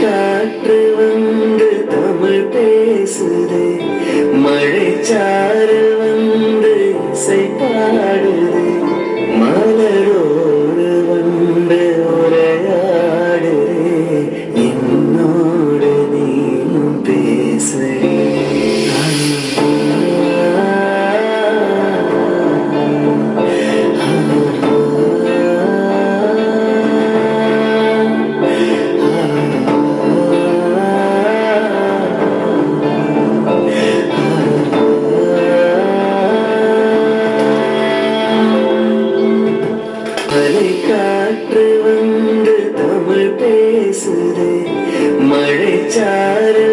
காற்று வந்து தமிழ் பேசுதே, மழைச்சாரல் வந்து இசை பாடுதே, மலரோடு வந்து உரையாடுதே, என்னோடு நீயும் பேசுதே. காற்று வந்து தமிழ் பேசுதே, மழைச்சாரல்